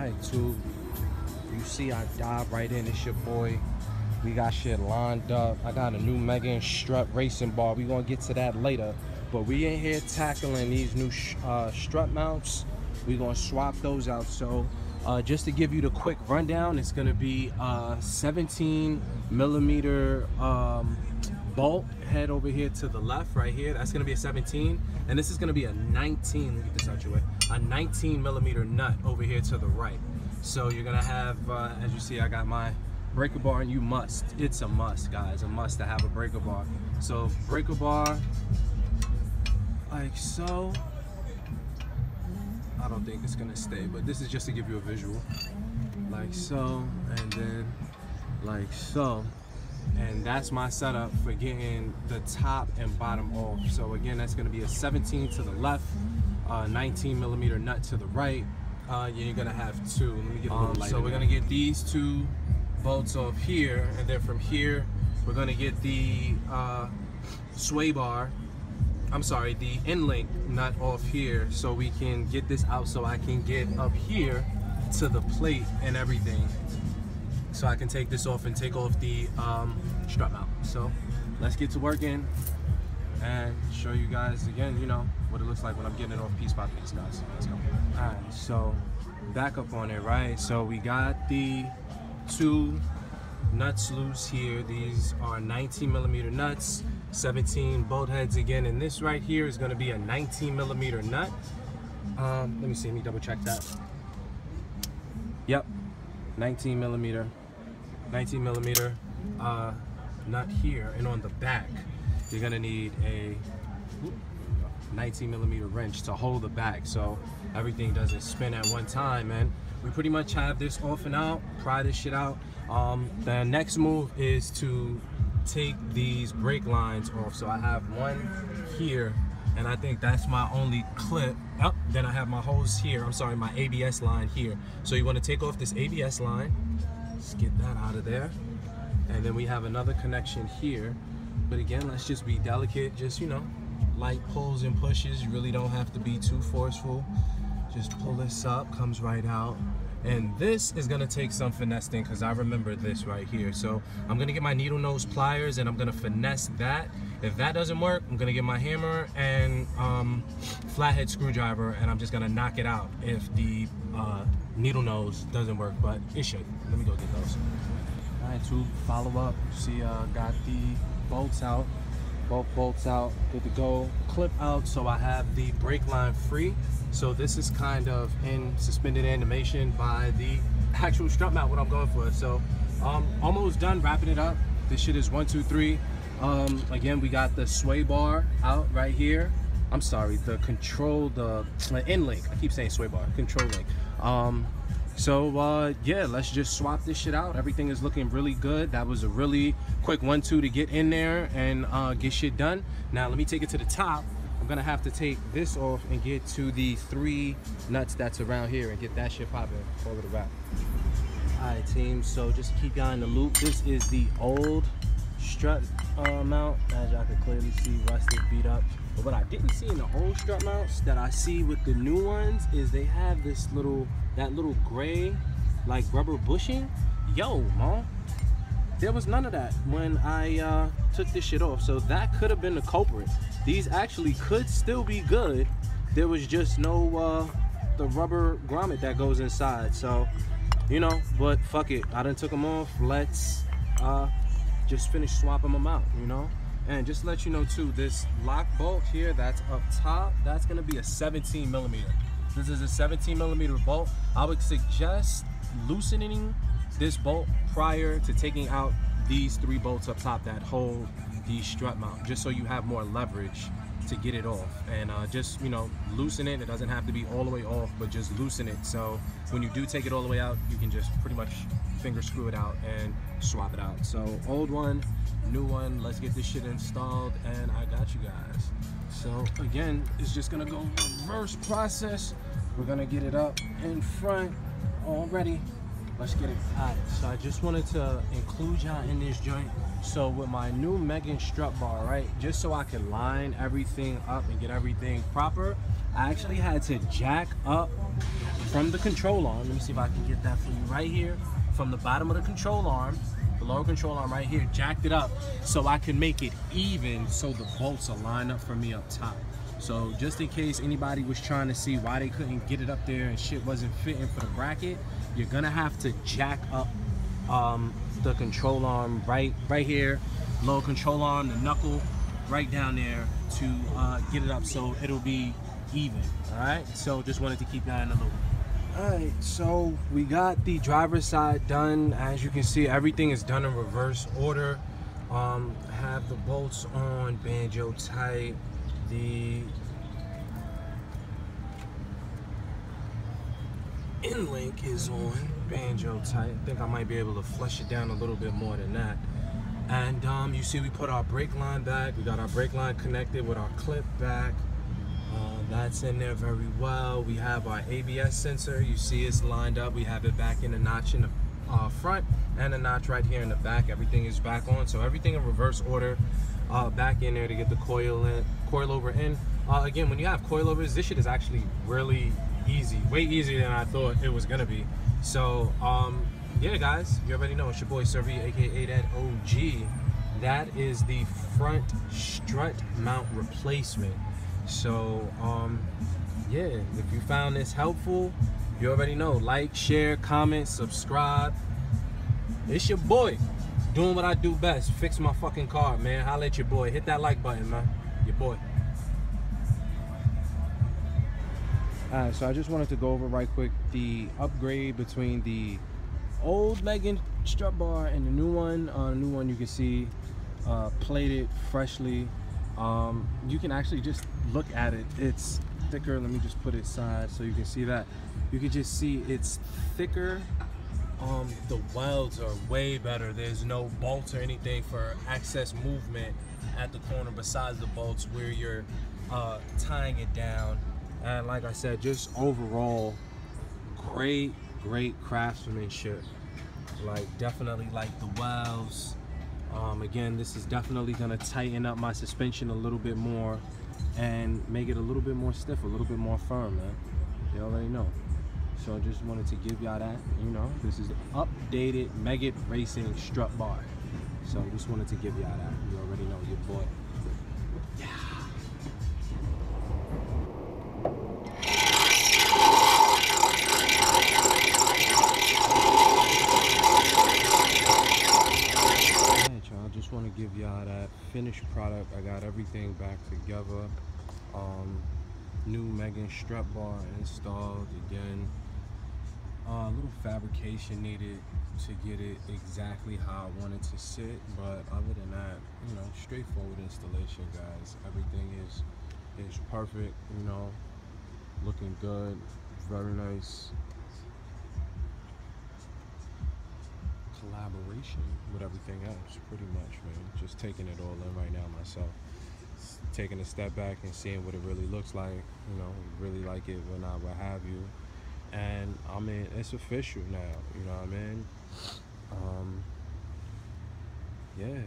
Alright, too. You see I dive right in. It's your boy. We got shit lined up. I got a new Megan strut racing bar. We gonna get to that later. But we in here tackling these new strut mounts. We gonna swap those out. So just to give you the quick rundown, it's gonna be 17 millimeter bolt head over here to the left right here. That's gonna be a 17, and this is gonna be a 19. Let me get this out your way. A 19 millimeter nut over here to the right. So you're gonna have, as you see, I got my breaker bar, and it's a must, guys, a must to have a breaker bar. So breaker bar like so. I don't think it's gonna stay, but this is just to give you a visual. Like so, and then like so. And that's my setup for getting the top and bottom off. So again, that's gonna be a 17 to the left, 19 millimeter nut to the right. You're gonna have two. Let me get a little light. So we're gonna get these two bolts off here, and then from here we're gonna get the sway bar. I'm sorry, the end link nut off here, so we can get this out, so I can get up here to the plate and everything. So I can take this off and take off the strut mount. So let's get to working and show you guys again, you know, what it looks like when I'm getting it off piece by piece, guys. Let's go. All right, so back up on it, right? So we got the two nuts loose here. These are 19 millimeter nuts, 17 bolt heads again, and this right here is going to be a 19 millimeter nut. Let me see, let me double check that. Yep, 19 millimeter nut here, and on the back you're gonna need a 19 millimeter wrench to hold the back so everything doesn't spin at one time. And we pretty much have this off and out, pry this shit out. The next move is to take these brake lines off. So I have one here, and I think that's my only clip. Oh, then I have my hose here, I'm sorry, my ABS line here. So you want to take off this ABS line. Let's get that out of there. And then we have another connection here. But again, let's just be delicate, just, you know, light pulls and pushes. You really don't have to be too forceful. Just pull this up, comes right out. And this is gonna take some finessing, because I remember this right here. So I'm gonna get my needle nose pliers and I'm gonna finesse that. If that doesn't work, I'm gonna get my hammer and flathead screwdriver, and I'm just gonna knock it out if the needle nose doesn't work, but it should. Let me go get those. All right, to follow up, see, got the bolts out, both bolts out, good to go. Clip out, so I have the brake line free. So this is kind of in suspended animation by the actual strut mount, what I'm going for. So almost done wrapping it up. This shit is 1, 2, 3. Again, we got the sway bar out right here. I'm sorry, the control, the end link. I keep saying sway bar, control link. Yeah, let's just swap this shit out. Everything is looking really good. That was a really quick 1-2 to get in there and get shit done. Now let me take it to the top. I'm gonna have to take this off and get to the 3 nuts that's around here and get that shit popping over the wrap. All right, team, so just to keep y'all in the loop, this is the old strut mount. As y'all can clearly see, rusted, beat up. But what I didn't see in the old strut mounts that I see with the new ones is they have this that little gray like rubber bushing. Yo, man, there was none of that when I took this shit off. So that could have been the culprit. These actually could still be good. There was just no the rubber grommet that goes inside. So, you know, but fuck it, I done took them off. Let's just finish swapping them out, you know. And just to let you know too, this lock bolt here that's up top, that's gonna be a 17 millimeter. This is a 17 millimeter bolt. I would suggest loosening this bolt prior to taking out these 3 bolts up top that hold the strut mount, just so you have more leverage to get it off. And just, you know, loosen it. It doesn't have to be all the way off, but just loosen it, so when you do take it all the way out, you can just pretty much finger screw it out and swap it out. So old one, new one, let's get this shit installed, and I got you guys. So again, it's just gonna go reverse process. We're gonna get it up in front already. Let's get it. All right, so I just wanted to include y'all in this joint. So with my new Megan strut bar, right, just so I can line everything up and get everything proper, I actually had to jack up from the control arm. Let me see if I can get that for you right here. From the bottom of the control arm, the lower control arm right here, jacked it up so I can make it even so the bolts will line up for me up top. So just in case anybody was trying to see why they couldn't get it up there and shit wasn't fitting for the bracket, you're gonna have to jack up the control arm right here, lower control arm, the knuckle right down there to get it up so it'll be even. All right, so just wanted to keep that in the loop. All right, so we got the driver's side done. As you can see, everything is done in reverse order. Have the bolts on, banjo tight. The end link is on, banjo tight. I think I might be able to flush it down a little bit more than that. And you see we put our brake line back. We got our brake line connected with our clip back. That's in there very well. We have our ABS sensor. You see it's lined up. We have it back in the notch in the front and a notch right here in the back. Everything is back on. So everything in reverse order. Back in there to get the coilover in. Again, when you have coilovers, this shit is actually really easy. Way easier than I thought it was gonna be. So yeah, guys, you already know it's your boy Servi, aka that OG. That is the front strut mount replacement. So yeah, if you found this helpful, you already know, like, share, comment, subscribe. It's your boy doing what I do best, fix my fucking car, man. Holla at your boy. Hit that like button, man. Your boy. Alright, so I just wanted to go over right quick the upgrade between the old Megan strut bar and the new one. The new one you can see plated freshly. You can actually just look at it. It's thicker. Let me just put it aside so you can see that. You can just see it's thicker. The welds are way better. There's no bolts or anything for access movement at the corner besides the bolts where you're tying it down. And like I said, just overall great craftsmanship. Like, definitely like the welds. Again, this is definitely gonna tighten up my suspension a little bit more and make it a little bit more stiff, a little bit more firm, man. You already know. So I just wanted to give y'all that, you know, this is the updated Meggitt Racing strut bar. So I just wanted to give y'all that. You already know, your boy. Yeah. I just want to give y'all that finished product. I got everything back together. New Megan strut bar installed again. A little fabrication needed to get it exactly how I wanted to sit, but other than that, you know, straightforward installation, guys. Everything is perfect, you know, looking good, very nice collaboration with everything else, pretty much, man. Just taking it all in right now myself, taking a step back and seeing what it really looks like, you know, really like it, when I what have you. And I mean, it's official now, you know what I mean? Yeah,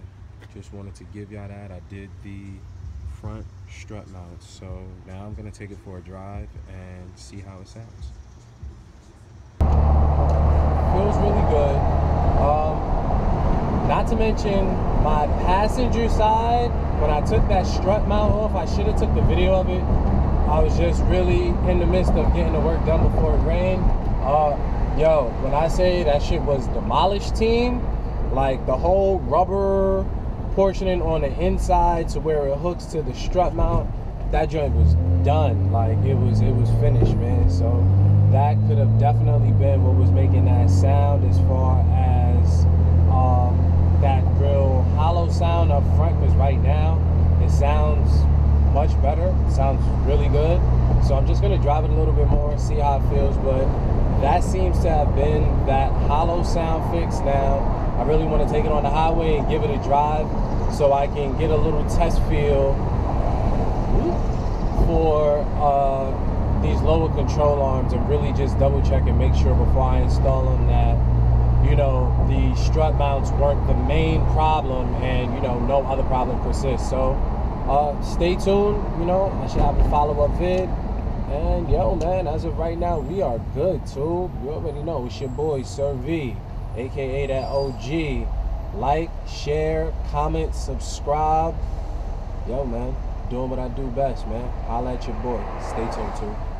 just wanted to give y'all that. I did the front strut mount, so now I'm gonna take it for a drive and see how it sounds. Feels really good. Not to mention my passenger side, when I took that strut mount off, I should have took the video of it. I was just really in the midst of getting the work done before it rained. Yo, when I say that shit was demolished, team, like the whole rubber portioning on the inside to where it hooks to the strut mount, that joint was done. Like it was finished, man. So that could have definitely been what was making that sound, as far as that real hollow sound up front, because right now it sounds much better. It sounds really good. So I'm just gonna drive it a little bit more, see how it feels, but that seems to have been that hollow sound fix. Now I really want to take it on the highway and give it a drive so I can get a little test feel for these lower control arms, and really just double check and make sure before I install them that, you know, the strut mounts weren't the main problem, and, you know, no other problem persists. So stay tuned, you know, I should have a follow-up vid, And yo, man, as of right now, we are good, too. You already know it's your boy Sir V, aka that OG. Like, share, comment, subscribe. Yo, man, doing what I do best, man. Holla at your boy. Stay tuned, too.